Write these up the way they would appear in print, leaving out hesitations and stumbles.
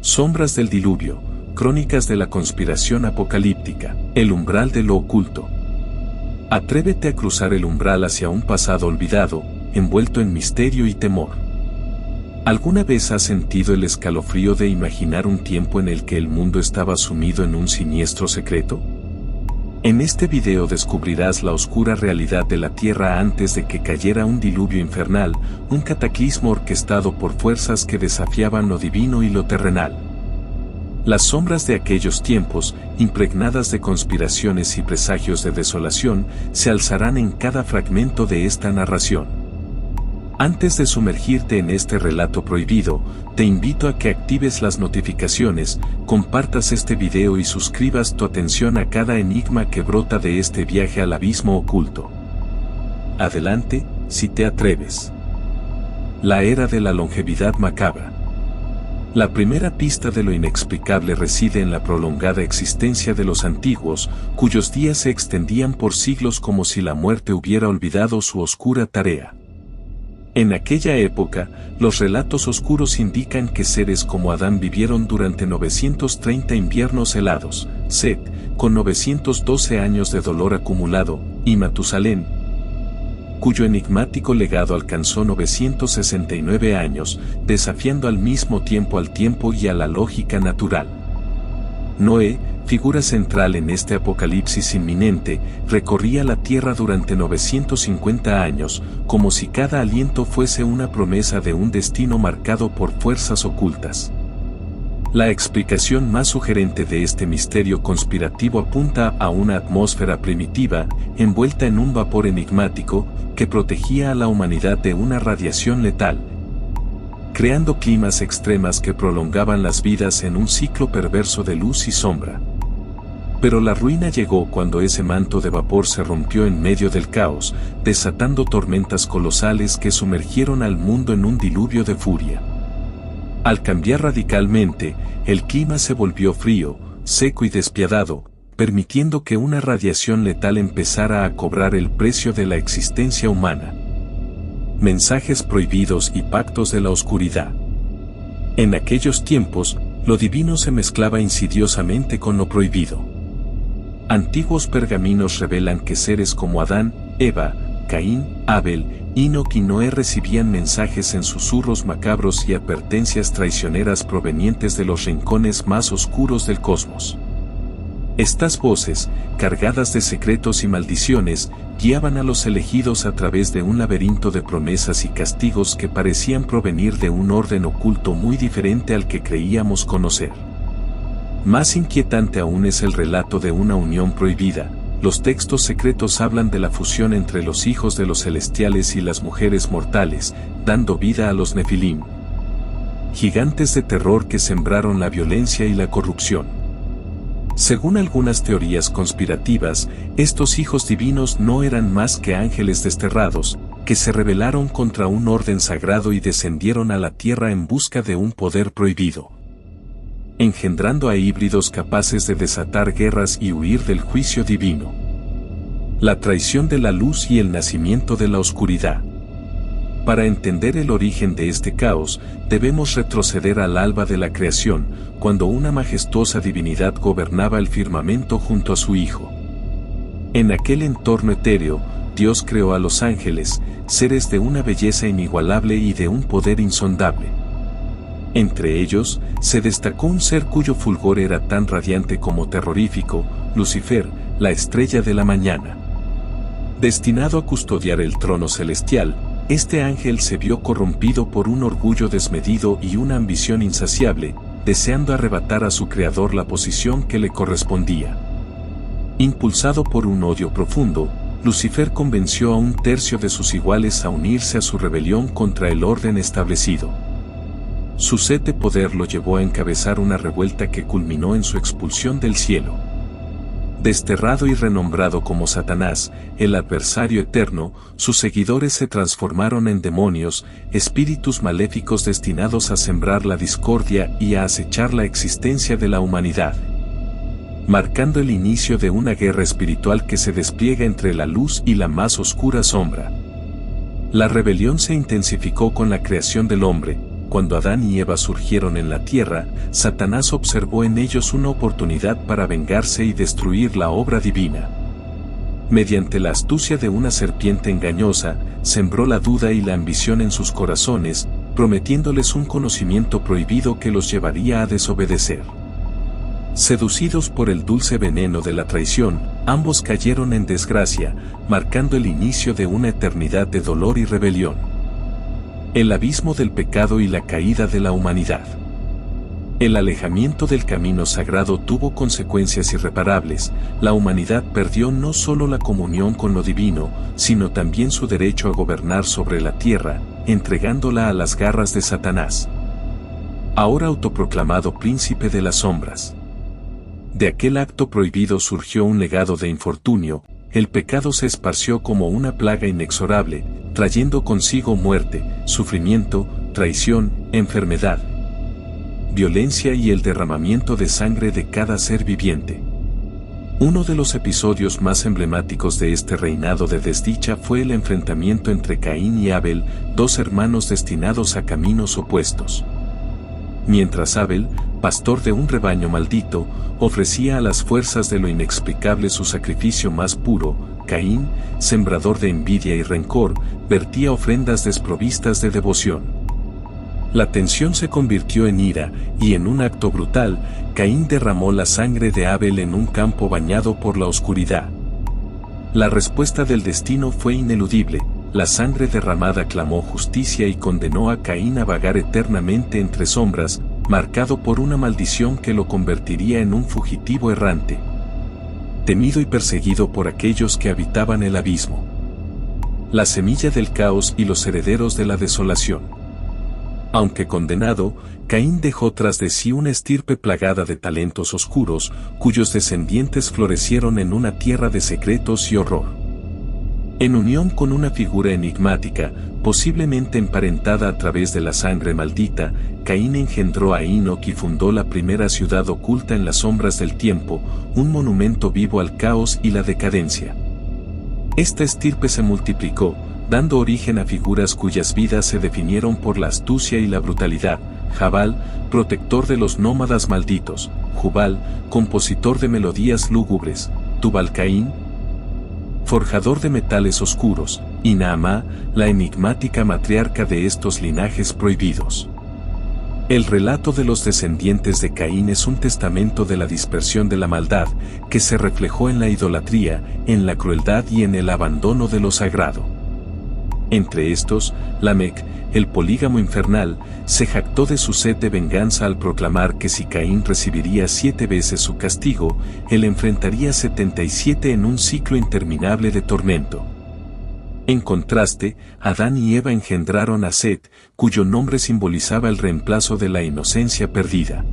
Sombras del diluvio, crónicas de la conspiración apocalíptica, el umbral de lo oculto. Atrévete a cruzar el umbral hacia un pasado olvidado, envuelto en misterio y temor. ¿Alguna vez has sentido el escalofrío de imaginar un tiempo en el que el mundo estaba sumido en un siniestro secreto? En este video descubrirás la oscura realidad de la Tierra antes de que cayera un diluvio infernal, un cataclismo orquestado por fuerzas que desafiaban lo divino y lo terrenal. Las sombras de aquellos tiempos, impregnadas de conspiraciones y presagios de desolación, se alzarán en cada fragmento de esta narración. Antes de sumergirte en este relato prohibido, te invito a que actives las notificaciones, compartas este video y suscribas tu atención a cada enigma que brota de este viaje al abismo oculto. Adelante, si te atreves. La era de la longevidad macabra. La primera pista de lo inexplicable reside en la prolongada existencia de los antiguos, cuyos días se extendían por siglos como si la muerte hubiera olvidado su oscura tarea. En aquella época, los relatos oscuros indican que seres como Adán vivieron durante 930 inviernos helados, Set, con 912 años de dolor acumulado, y Matusalén, cuyo enigmático legado alcanzó 969 años, desafiando al mismo tiempo al tiempo y a la lógica natural. Noé, figura central en este apocalipsis inminente, recorría la tierra durante 950 años, como si cada aliento fuese una promesa de un destino marcado por fuerzas ocultas. La explicación más sugerente de este misterio conspirativo apunta a una atmósfera primitiva, envuelta en un vapor enigmático, que protegía a la humanidad de una radiación letal, creando climas extremas que prolongaban las vidas en un ciclo perverso de luz y sombra. Pero la ruina llegó cuando ese manto de vapor se rompió en medio del caos, desatando tormentas colosales que sumergieron al mundo en un diluvio de furia. Al cambiar radicalmente, el clima se volvió frío, seco y despiadado, permitiendo que una radiación letal empezara a cobrar el precio de la existencia humana. Mensajes prohibidos y pactos de la oscuridad. En aquellos tiempos, lo divino se mezclaba insidiosamente con lo prohibido. Antiguos pergaminos revelan que seres como Adán, Eva, Caín, Abel, Enoc y Noé recibían mensajes en susurros macabros y advertencias traicioneras provenientes de los rincones más oscuros del cosmos. Estas voces, cargadas de secretos y maldiciones, guiaban a los elegidos a través de un laberinto de promesas y castigos que parecían provenir de un orden oculto muy diferente al que creíamos conocer. Más inquietante aún es el relato de una unión prohibida. Los textos secretos hablan de la fusión entre los hijos de los celestiales y las mujeres mortales, dando vida a los Nefilim, gigantes de terror que sembraron la violencia y la corrupción. Según algunas teorías conspirativas, estos hijos divinos no eran más que ángeles desterrados, que se rebelaron contra un orden sagrado y descendieron a la tierra en busca de un poder prohibido, engendrando a híbridos capaces de desatar guerras y huir del juicio divino. La traición de la luz y el nacimiento de la oscuridad. Para entender el origen de este caos, debemos retroceder al alba de la creación, cuando una majestuosa divinidad gobernaba el firmamento junto a su Hijo. En aquel entorno etéreo, Dios creó a los ángeles, seres de una belleza inigualable y de un poder insondable. Entre ellos, se destacó un ser cuyo fulgor era tan radiante como terrorífico, Lucifer, la estrella de la mañana. Destinado a custodiar el trono celestial, este ángel se vio corrompido por un orgullo desmedido y una ambición insaciable, deseando arrebatar a su creador la posición que le correspondía. Impulsado por un odio profundo, Lucifer convenció a un tercio de sus iguales a unirse a su rebelión contra el orden establecido. Su sed de poder lo llevó a encabezar una revuelta que culminó en su expulsión del cielo. Desterrado y renombrado como Satanás, el adversario eterno, sus seguidores se transformaron en demonios, espíritus maléficos destinados a sembrar la discordia y a acechar la existencia de la humanidad, marcando el inicio de una guerra espiritual que se despliega entre la luz y la más oscura sombra. La rebelión se intensificó con la creación del hombre, cuando Adán y Eva surgieron en la tierra, Satanás observó en ellos una oportunidad para vengarse y destruir la obra divina. Mediante la astucia de una serpiente engañosa, sembró la duda y la ambición en sus corazones, prometiéndoles un conocimiento prohibido que los llevaría a desobedecer. Seducidos por el dulce veneno de la traición, ambos cayeron en desgracia, marcando el inicio de una eternidad de dolor y rebelión. El abismo del pecado y la caída de la humanidad. El alejamiento del camino sagrado tuvo consecuencias irreparables. La humanidad perdió no solo la comunión con lo divino, sino también su derecho a gobernar sobre la tierra, entregándola a las garras de Satanás, ahora autoproclamado príncipe de las sombras. De aquel acto prohibido surgió un legado de infortunio. El pecado se esparció como una plaga inexorable, trayendo consigo muerte, sufrimiento, traición, enfermedad, violencia y el derramamiento de sangre de cada ser viviente. Uno de los episodios más emblemáticos de este reinado de desdicha fue el enfrentamiento entre Caín y Abel, dos hermanos destinados a caminos opuestos. Mientras Abel, pastor de un rebaño maldito, ofrecía a las fuerzas de lo inexplicable su sacrificio más puro, Caín, sembrador de envidia y rencor, vertía ofrendas desprovistas de devoción. La tensión se convirtió en ira, y en un acto brutal, Caín derramó la sangre de Abel en un campo bañado por la oscuridad. La respuesta del destino fue ineludible. La sangre derramada clamó justicia y condenó a Caín a vagar eternamente entre sombras, marcado por una maldición que lo convertiría en un fugitivo errante, temido y perseguido por aquellos que habitaban el abismo. La semilla del caos y los herederos de la desolación. Aunque condenado, Caín dejó tras de sí una estirpe plagada de talentos oscuros, cuyos descendientes florecieron en una tierra de secretos y horror. En unión con una figura enigmática, posiblemente emparentada a través de la sangre maldita, Caín engendró a Enoc y fundó la primera ciudad oculta en las sombras del tiempo, un monumento vivo al caos y la decadencia. Esta estirpe se multiplicó, dando origen a figuras cuyas vidas se definieron por la astucia y la brutalidad: Jabal, protector de los nómadas malditos; Jubal, compositor de melodías lúgubres; Tubal-Caín, forjador de metales oscuros; y Naamá, la enigmática matriarca de estos linajes prohibidos. El relato de los descendientes de Caín es un testamento de la dispersión de la maldad, que se reflejó en la idolatría, en la crueldad y en el abandono de lo sagrado. Entre estos, Lamec, el polígamo infernal, se jactó de su sed de venganza al proclamar que si Caín recibiría 7 veces su castigo, él enfrentaría 77 en un ciclo interminable de tormento. En contraste, Adán y Eva engendraron a Set, cuyo nombre simbolizaba el reemplazo de la inocencia perdida.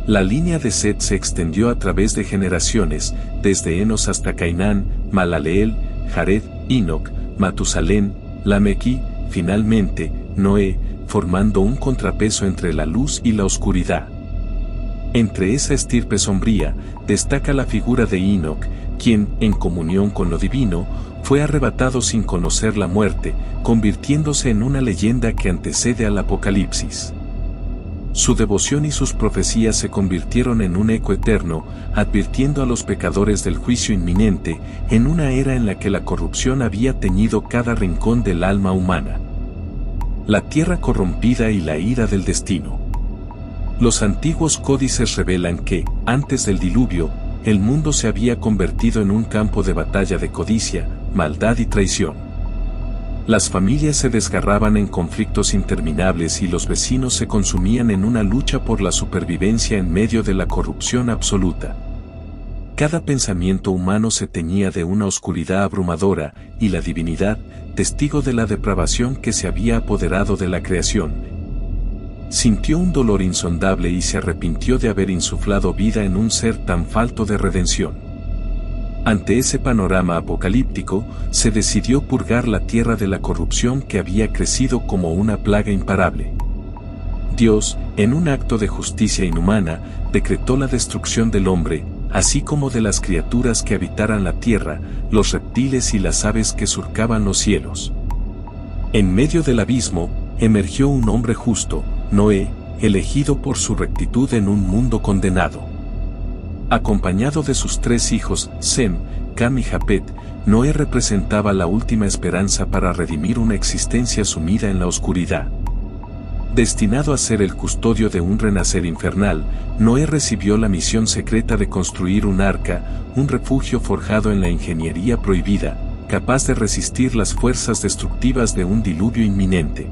La línea de Set se extendió a través de generaciones, desde Enos hasta Cainán, Malaleel, Jared, Enoc, Matusalén, Lamec y, finalmente, Noé, formando un contrapeso entre la luz y la oscuridad. Entre esa estirpe sombría, destaca la figura de Enoc, quien, en comunión con lo divino, fue arrebatado sin conocer la muerte, convirtiéndose en una leyenda que antecede al Apocalipsis. Su devoción y sus profecías se convirtieron en un eco eterno, advirtiendo a los pecadores del juicio inminente, en una era en la que la corrupción había teñido cada rincón del alma humana. La tierra corrompida y la ira del destino. Los antiguos códices revelan que, antes del diluvio, el mundo se había convertido en un campo de batalla de codicia, maldad y traición. Las familias se desgarraban en conflictos interminables y los vecinos se consumían en una lucha por la supervivencia en medio de la corrupción absoluta. Cada pensamiento humano se teñía de una oscuridad abrumadora, y la divinidad, testigo de la depravación que se había apoderado de la creación, sintió un dolor insondable y se arrepintió de haber insuflado vida en un ser tan falto de redención. Ante ese panorama apocalíptico, se decidió purgar la tierra de la corrupción que había crecido como una plaga imparable. Dios, en un acto de justicia inhumana, decretó la destrucción del hombre, así como de las criaturas que habitaran la tierra, los reptiles y las aves que surcaban los cielos. En medio del abismo, emergió un hombre justo, Noé, elegido por su rectitud en un mundo condenado. Acompañado de sus 3 hijos, Sem, Cam y Japet, Noé representaba la última esperanza para redimir una existencia sumida en la oscuridad. Destinado a ser el custodio de un renacer infernal, Noé recibió la misión secreta de construir un arca, un refugio forjado en la ingeniería prohibida, capaz de resistir las fuerzas destructivas de un diluvio inminente.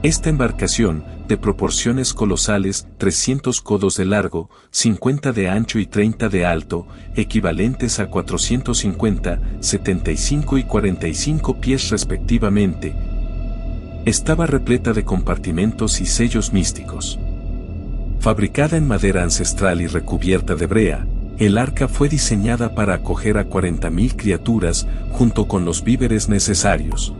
Esta embarcación, de proporciones colosales, 300 codos de largo, 50 de ancho y 30 de alto, equivalentes a 450, 75 y 45 pies respectivamente, estaba repleta de compartimentos y sellos místicos. Fabricada en madera ancestral y recubierta de brea, el arca fue diseñada para acoger a 40.000 criaturas, junto con los víveres necesarios,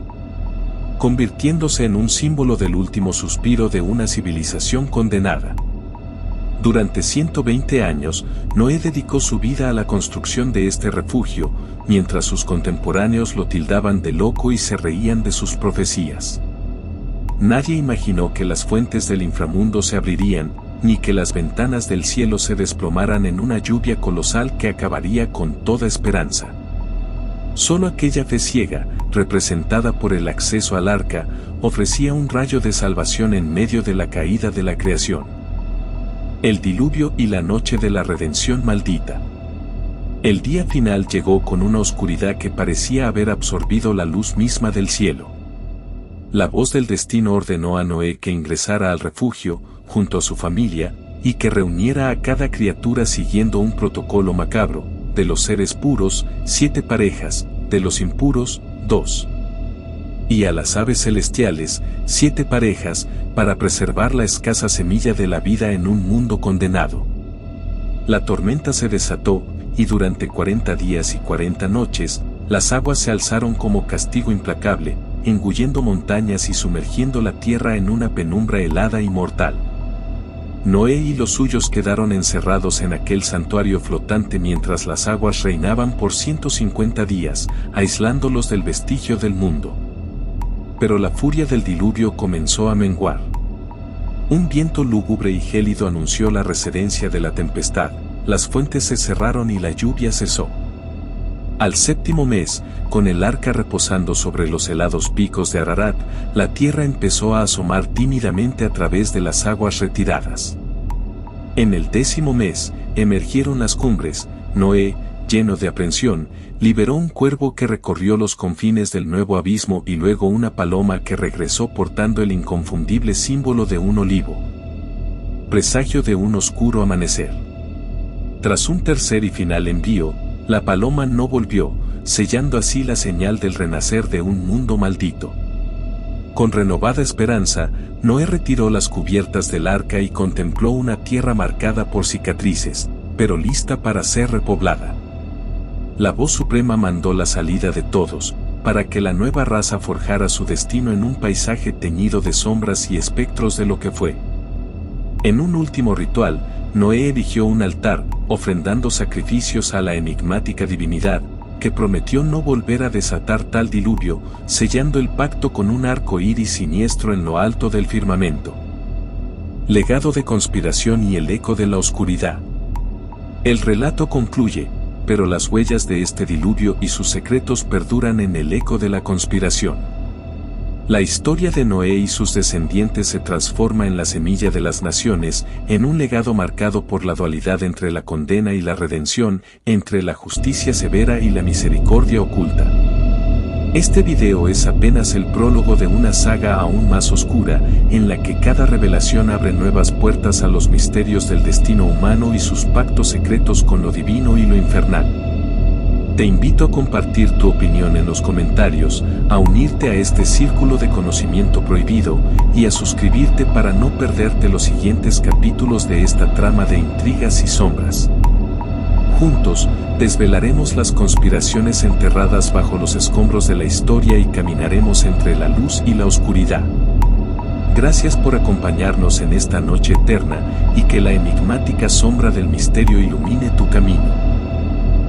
convirtiéndose en un símbolo del último suspiro de una civilización condenada. Durante 120 años, Noé dedicó su vida a la construcción de este refugio, mientras sus contemporáneos lo tildaban de loco y se reían de sus profecías. Nadie imaginó que las fuentes del inframundo se abrirían, ni que las ventanas del cielo se desplomaran en una lluvia colosal que acabaría con toda esperanza. Solo aquella fe ciega, representada por el acceso al arca, ofrecía un rayo de salvación en medio de la caída de la creación. El diluvio y la noche de la redención maldita. El día final llegó con una oscuridad que parecía haber absorbido la luz misma del cielo. La voz del destino ordenó a Noé que ingresara al refugio, junto a su familia, y que reuniera a cada criatura siguiendo un protocolo macabro: de los seres puros, 7 parejas, de los impuros, 2. Y a las aves celestiales, 7 parejas, para preservar la escasa semilla de la vida en un mundo condenado. La tormenta se desató, y durante 40 días y 40 noches, las aguas se alzaron como castigo implacable, engullendo montañas y sumergiendo la tierra en una penumbra helada y mortal. Noé y los suyos quedaron encerrados en aquel santuario flotante mientras las aguas reinaban por 150 días, aislándolos del vestigio del mundo. Pero la furia del diluvio comenzó a menguar. Un viento lúgubre y gélido anunció la residencia de la tempestad, las fuentes se cerraron y la lluvia cesó. Al 7º mes, con el arca reposando sobre los helados picos de Ararat, la tierra empezó a asomar tímidamente a través de las aguas retiradas. En el 10º mes, emergieron las cumbres. Noé, lleno de aprensión, liberó un cuervo que recorrió los confines del nuevo abismo y luego una paloma que regresó portando el inconfundible símbolo de un olivo, presagio de un oscuro amanecer. Tras un tercer y final envío, la paloma no volvió, sellando así la señal del renacer de un mundo maldito. Con renovada esperanza, Noé retiró las cubiertas del arca y contempló una tierra marcada por cicatrices, pero lista para ser repoblada. La voz suprema mandó la salida de todos, para que la nueva raza forjara su destino en un paisaje teñido de sombras y espectros de lo que fue. En un último ritual, Noé erigió un altar, ofrendando sacrificios a la enigmática divinidad, que prometió no volver a desatar tal diluvio, sellando el pacto con un arco iris siniestro en lo alto del firmamento. Legado de conspiración y el eco de la oscuridad. El relato concluye, pero las huellas de este diluvio y sus secretos perduran en el eco de la conspiración. La historia de Noé y sus descendientes se transforma en la semilla de las naciones, en un legado marcado por la dualidad entre la condena y la redención, entre la justicia severa y la misericordia oculta. Este video es apenas el prólogo de una saga aún más oscura, en la que cada revelación abre nuevas puertas a los misterios del destino humano y sus pactos secretos con lo divino y lo infernal. Te invito a compartir tu opinión en los comentarios, a unirte a este círculo de conocimiento prohibido, y a suscribirte para no perderte los siguientes capítulos de esta trama de intrigas y sombras. Juntos, desvelaremos las conspiraciones enterradas bajo los escombros de la historia y caminaremos entre la luz y la oscuridad. Gracias por acompañarnos en esta noche eterna, y que la enigmática sombra del misterio ilumine tu camino.